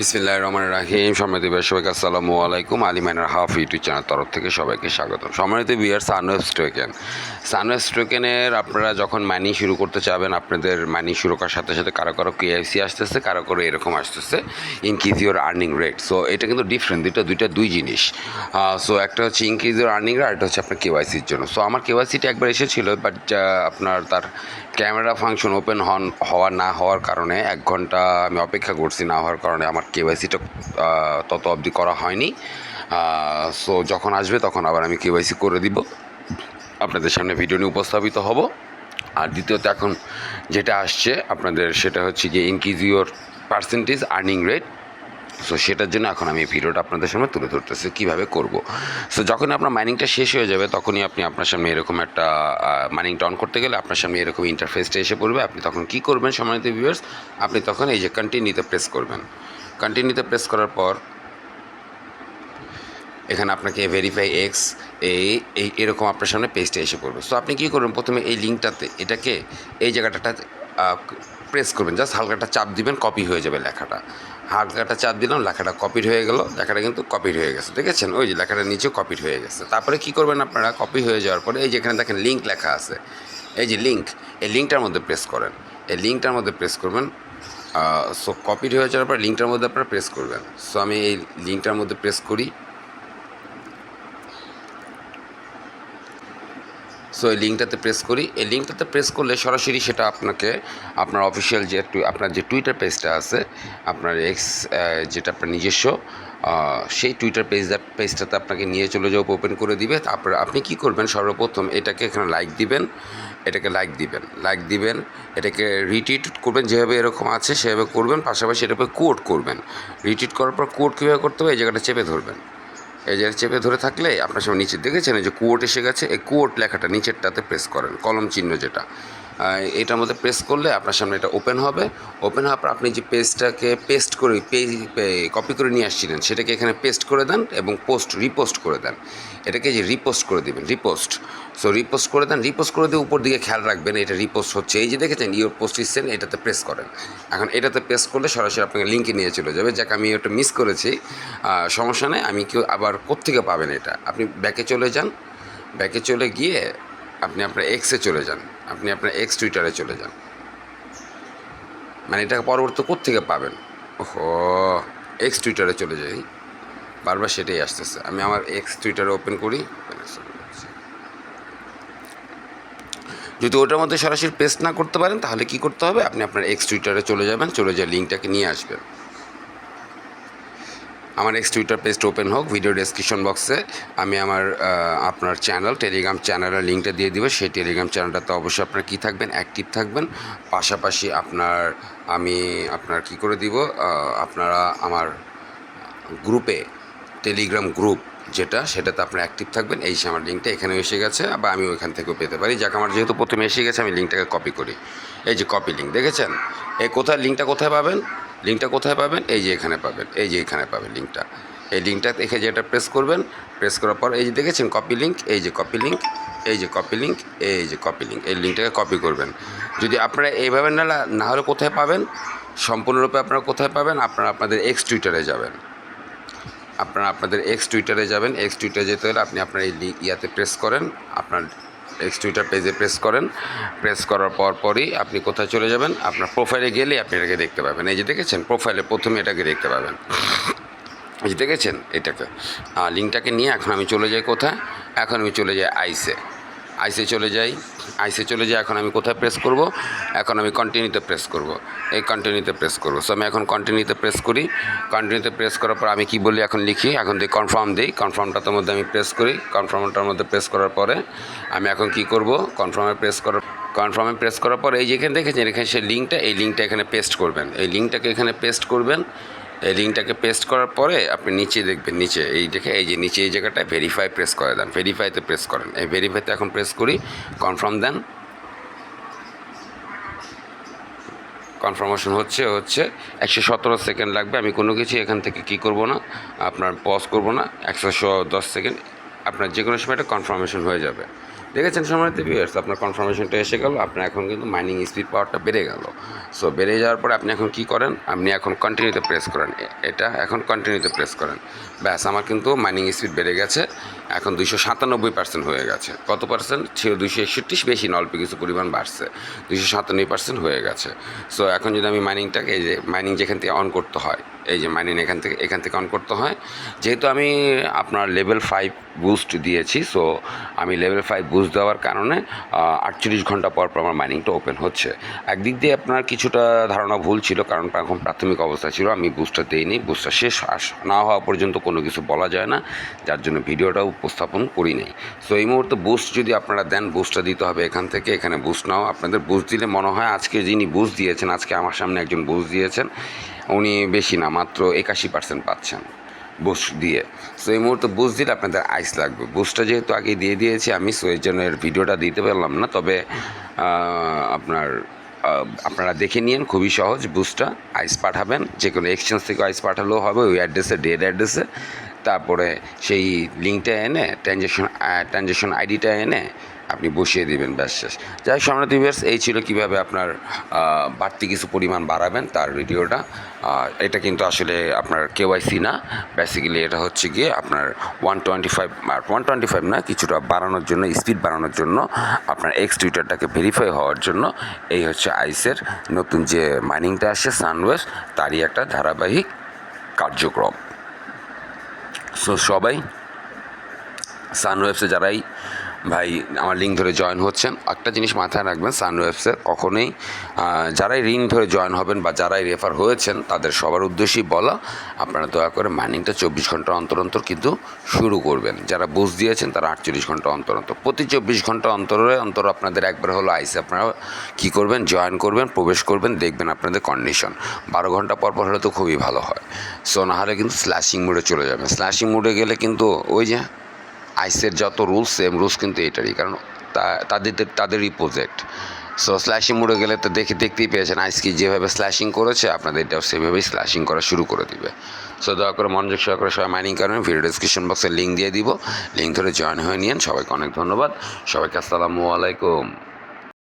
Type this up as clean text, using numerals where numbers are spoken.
বিসমিল্লাহির রহমানির রহিম। সম্মানিত ভিউয়ার সবাইকে আসসালামু আলাইকুম। Ali minor half YouTube channel তরফ থেকে সবাইকে স্বাগতম। সম্মানিত ভিউয়ার, সানওয়েভ টোকেনের আপনারা যখন মাইনিং শুরু করতে চাবেন, আপনাদের মাইনিং শুরু করার সাথে সাথে কারো কারো কেআইসি আসতেছে, কারো কারো এরকম আসতেছে increase your earning rate. So এটা কিন্তু ডিফারেন্ট, দুই জিনিস। সো একটা হচ্ছে ইনক্রিজ ইউর আর্নিং রেট, একটা হচ্ছে আপনার কেওয়াইসির জন্য। সো আমার কেওয়াইসিটা একবার এসেছিলো, বাট আপনার তার ক্যামেরা ফাংশন ওপেন না হওয়ার কারণে 1 ঘন্টা আমি অপেক্ষা করছি, না হওয়ার কারণে আমার কেওয়াইসিটা তত অবধি করা হয়নি। সো যখন আসবে তখন আবার আমি কেওয়াইসি করে দিব, আপনাদের সামনে ভিডিও নিয়ে উপস্থাপিত হব। আর দ্বিতীয়ত এখন যেটা আসছে আপনাদের, সেটা হচ্ছে গিয়ে increase your percentage earning rate. So সেটার জন্য এখন আমি এই ভিডিওটা আপনাদের সামনে তুলে ধরতেছি কীভাবে করব। সো যখন আপনার মাইনিংটা শেষ হয়ে যাবে, তখনই আপনার সামনে এরকম একটা মাইনিংটা অন করতে গেলে আপনার সামনে এরকম ইন্টারফেসটা এসে পড়বে। আপনি তখন কী করবেন সম্মানিত ভিউয়ার্স, আপনি তখন এই যে কন্টিনিউতে প্রেস করবেন। কন্টিনিউতে প্রেস করার পর এখানে আপনাকে ভেরিফাই এক্স এরকম আপনার সামনে পেজটা এসে পড়বে। সো আপনি কী করবেন, প্রথমে এই লিঙ্কটাতে এটাকে এই জায়গাটা প্রেস করবেন, জাস্ট হালকাটা চাপ দিবেন, কপি হয়ে যাবে লেখাটা। হালকাটা চাপ দিলাম, লেখাটা কপিড হয়ে গেল। লেখাটা কিন্তু কপিড হয়ে গেছে, দেখেছেন? ওই যে লেখাটার নিচেও কপিড হয়ে গেছে। তারপরে কী করবেন আপনারা, কপি হয়ে যাওয়ার পরে এই যেখানে দেখেন লিঙ্ক লেখা আছে, এই যে লিঙ্ক, এই লিঙ্কটার মধ্যে প্রেস করেন। এই লিঙ্কটার মধ্যে প্রেস করবেন। সো কপিড হয়ে যাওয়ার পর লিঙ্কটার মধ্যে আপনারা প্রেস করবেন। সো আমি এই লিঙ্কটার মধ্যে প্রেস করি। সো এই লিঙ্কটাতে প্রেস করি। এই লিঙ্কটাতে প্রেস করলে সরাসরি সেটা আপনাকে আপনার অফিসিয়াল আপনার যে টুইটার পেজটা আছে, আপনার এক্স যেটা আপনার নিজস্ব, সেই টুইটার পেজটাতে আপনাকে নিয়ে চলে যাও, ওপেন করে দিবে। তারপরে আপনি কি করবেন, সর্বপ্রথম এটাকে এখানে লাইক দিবেন, এটাকে রিটুইট করবেন, যেভাবে এরকম আছে সেভাবে করবেন। পাশাপাশি এটার উপরে কোড করবেন। রিটুইট করার পর কোড কীভাবে করতে হবে, এই জায়গাটা চেপে ধরবেন। এই যে চেপে ধরে থাকলে আপনার সঙ্গে নিচে দেখেছেন এই যে কোড এসে গেছে, এই কোড লেখাটা নিচেরটাতে প্রেস করেন, কলম চিহ্ন যেটা, এটার মধ্যে প্রেস করলে আপনার সামনে এটা ওপেন হবে। ওপেন হওয়ার পর আপনি যে পেজটাকে পেস্ট করে কপি করে নিয়ে আসছিলেন, সেটাকে এখানে পেস্ট করে দেন এবং রিপোস্ট করে দেন। এটাকে যে রিপোস্ট করে দেবেন, রিপোস্ট করে দেন। রিপোস্ট করে দিয়ে উপর দিকে খেয়াল রাখবেন এটা রিপোস্ট হচ্ছে। এই যে দেখেছেন ইউর পোস্ট ইজ সেন্ড, এটাতে প্রেস করেন। এখন এটাতে প্রেস করলে সরাসরি আপনাকে লিঙ্কে নিয়ে চলে যাবে। যাক, আমি ওটা মিস করেছি, সমস্যা নেই। আমি কেউ আবার কোত্থেকে পাবেন এটা, আপনি ব্যাকে চলে যান। ব্যাকে চলে গিয়ে আপনি আপনার এক্সে চলে যান, আপনি আপনার এক্স টুইটারে চলে যান। মানে এটা পরবর্তী কোত্থেকে পাবেন, ওহো, এক্স টুইটারে চলে যাই, বারবার সেটাই আসতেছে। আমি আমার এক্স টুইটারে ওপেন করি। যদি ওটার মধ্যে সরাসরি পেস্ট না করতে পারেন, তাহলে কি করতে হবে, আপনি আপনার এক্স টুইটারে চলে যাবেন, চলে যেয়ে লিঙ্কটাকে নিয়ে আসবেন। আমার এক্স টুইটার পেজটা ওপেন হোক, ভিডিও ডেসক্রিপশন বক্সে আমি আমার আপনার টেলিগ্রাম চ্যানেলের লিঙ্কটা দিয়ে দিব। সেই টেলিগ্রাম চ্যানেলটাতে অবশ্যই আপনার কী থাকবেন, অ্যাক্টিভ থাকবেন। পাশাপাশি আমি আপনার কী করে দিব, আপনারা আমার গ্রুপে, টেলিগ্রাম গ্রুপ সেটাতে আপনার অ্যাক্টিভ থাকবেন। এই আমার লিঙ্কটা এখানে এসে গেছে, বা আমি ওইখান থেকেও পেতে পারি। যাক, আমার যেহেতু প্রথমে এসে গেছে, আমি লিঙ্কটাকে কপি করি। এই যে কপি লিঙ্ক, দেখেছেন? লিঙ্কটা কোথায় পাবেন, এই যে এখানে পাবেন, লিঙ্কটা। এই লিঙ্কটা দেখে যেটা প্রেস করবেন, প্রেস করার পর এই যে দেখেছেন কপি লিঙ্ক, এই যে কপি লিঙ্ক, এই লিঙ্কটাকে কপি করবেন। যদি আপনারা এইভাবে না হলে কোথায় পাবেন, সম্পূর্ণরূপে আপনারা কোথায় পাবেন, আপনাদের এক্স টুইটারে যাবেন। এক্স টুইটারে যেতে হলে আপনি আপনার এই ইয়াতে প্রেস করেন, আপনার এক্স টুইটার পেজে প্রেস করেন। প্রেস করার পরই আপনি কোথায় চলে যাবেন, আপনার প্রোফাইলে গেলে আপনি এটাকে দেখতে পাবেন। এই যে দেখেছেন, প্রোফাইলে প্রথমে এটাকে দেখতে পাবেন। এই যে দেখেছেন, লিঙ্কটাকে নিয়ে এখন আমি চলে যাই কোথায়, এখন আমি চলে যাই আইসে চলে যাই। এখন আমি কোথায় প্রেস করব, এখন আমি কন্টিনিউতে প্রেস করব। সো আমি এখন কন্টিনিউতে প্রেস করি। কন্টিনিউতে প্রেস করার পর আমি কি বলি, এখন লিখি, এখন কনফার্ম দিই। কনফার্মটার মধ্যে আমি প্রেস করি। কনফার্মটার মধ্যে প্রেস করার পরে আমি এখন কি করব, কনফার্মে প্রেস করার পর এই যেখানে দেখেছেন, এখানে সেই লিঙ্কটা এখানে পেস্ট করবেন। এই লিঙ্কটাকে পেস্ট করার পরে আপনি নিচে দেখবেন, নিচে এই জায়গাটায় ভেরিফাই প্রেস করে দেন। ভেরিফাইতে প্রেস করেন। এই ভেরিফাইতে এখন প্রেস করি, কনফার্ম দেন। কনফার্মেশন হচ্ছে 117 সেকেন্ড লাগবে। আমি কোনো কিছু এখান থেকে কি করব না, আপনার পজ করব না। 110 সেকেন্ড, আপনার যে কোনো সময় এটা কনফার্মেশন হয়ে যাবে। দেখেছেন সম্মানিত ভিউয়ার্স, আপনার কনফার্মেশনটা এসে গেল, আপনার এখন কিন্তু মাইনিং স্পিড পাওয়ারটা বেড়ে গেল। সো বেড়ে যাওয়ার পরে আপনি এখন কী করেন, আপনি এখন কন্টিনিউতে প্রেস করেন, এটা এখন কন্টিনিউতে প্রেস করেন, ব্যাস আমার কিন্তু মাইনিং স্পিড বেড়ে গেছে, এখন 297% হয়ে গেছে। কত পার্সেন্ট ছিল? 261, বেশি না, অল্প কিছু পরিমাণ বাড়ছে, 297% হয়ে গেছে। সো এখন যদি আমি মাইনিংটাকে, এই যে মাইনিং যেখান থেকে অন করতে হয়, এই যে মাইনিং এখান থেকে অন করতে হয়, যেহেতু আমি আপনার লেভেল 5 বুস্ট দিয়েছি, সো আমি লেভেল 5 বুস্ট দেওয়ার কারণে 48 ঘন্টা পর পর আমার মাইনিংটা ওপেন হচ্ছে। একদিক দিয়ে আপনার কিছুটা ধারণা ভুল ছিল, কারণ এখন প্রাথমিক অবস্থা ছিল, আমি বুস্টটা দিইনি, বুস্টটা শেষ না হওয়া পর্যন্ত কোনো কিছু বলা যায় না, যার জন্য ভিডিওটা উপস্থাপন করি নাই। সো এই মুহূর্তে বুস্ট যদি আপনারা দেন, বুস্টটা দিতে হবে এখান থেকে, এখানে বুস্ট নাও। আপনাদের বুস্ট দিলে মনে হয় আজকে যিনি বুস্ট দিয়েছেন, আজকে আমার সামনে একজন বুস্ট দিয়েছেন, উনি বেশি না, মাত্র 81% পাচ্ছেন বুস্ট দিয়ে। সো এই মুহূর্তে বুস্ট দিলে আপনাদের আইস লাগবে। বুস্টটা যেহেতু আগে দিয়ে দিয়েছি আমি, সো এই জন্য এর ভিডিওটা দিতে পারলাম না, তবে আপনারা দেখে নিন, খুবই সহজ। বুস্টটা আইস পাঠাবেন, যে কোনো এক্সচেঞ্জ থেকে আইস পাঠালেও হবে, ওই অ্যাড্রেসে, ডেড অ্যাড্রেসে। তারপরে সেই লিঙ্কটা এনে, ট্রানজ্যাকশন আইডিটা এনে আপনি বসিয়ে দিবেন, ব্যাস শেষ। যাই হোক সম্মানিত ভিউয়ার্স, এই ছিল কীভাবে আপনার বাড়তি কিছু পরিমাণ বাড়াবেন তার ভিডিওটা। এটা কিন্তু আসলে আপনার কেওয়াইসি না, বেসিক্যালি এটা হচ্ছে গিয়ে আপনার 125 না, কিছুটা বাড়ানোর জন্য, স্পিড বাড়ানোর জন্য, আপনার এক্স টুইটারটাকে ভেরিফাই হওয়ার জন্য। এই হচ্ছে আইসের নতুন যে মাইনিংটা আসছে সানওয়েভ, তারই একটা ধারাবাহিক কার্যক্রম। সো সবাই সানওয়েভসে যারাই ভাই আমার লিঙ্ক ধরে জয়েন হচ্ছেন, একটা জিনিস মাথায় রাখবেন, সানওয়েভসে কখনোই যারাই লিঙ্ক ধরে জয়েন হবেন বা যারাই রেফার হয়েছেন, তাদের সবার উদ্দেশ্যেই বলা, আপনারা দয়া করে মাইনিংটা 24 ঘন্টা অন্তর অন্তর কিন্তু শুরু করবেন। যারা বুঝ দিয়েছেন তারা 48 ঘন্টা অন্তর অন্তর, প্রতি 24 ঘন্টা অন্তর আপনাদের একবার হলো আইসে আপনারা কী করবেন, জয়েন করবেন, প্রবেশ করবেন, দেখবেন আপনাদের কন্ডিশন 12 ঘন্টা পর পর হলে তো খুবই ভালো হয়। সো নাহলে কিন্তু স্ল্যাশিং মোডে চলে যাবে। স্ল্যাশিং মোডে গেলে কিন্তু ওই যে আইসের যত রুলস, সেম রুলস কিন্তু এটারই, কারণ তাদেরই প্রজেক্ট। সো স্ল্যাশিং মোডে গেলে তো দেখতেই পেয়েছেন, আইস কি যেভাবে স্ল্যাশিং করেছে, আপনাদের এটাও সেভাবেই স্ল্যাশিং করা শুরু করে দিবে। সো দয়া করে মনোযোগ সহকারে সবাই মাইনিং করেন। ভিডিও ডিসক্রিপশন বক্সে লিঙ্ক দিয়ে দিব, লিঙ্ক ধরে জয়েন হয়ে নিন। সবাইকে অনেক ধন্যবাদ, সবাইকে আসসালামু আলাইকুম।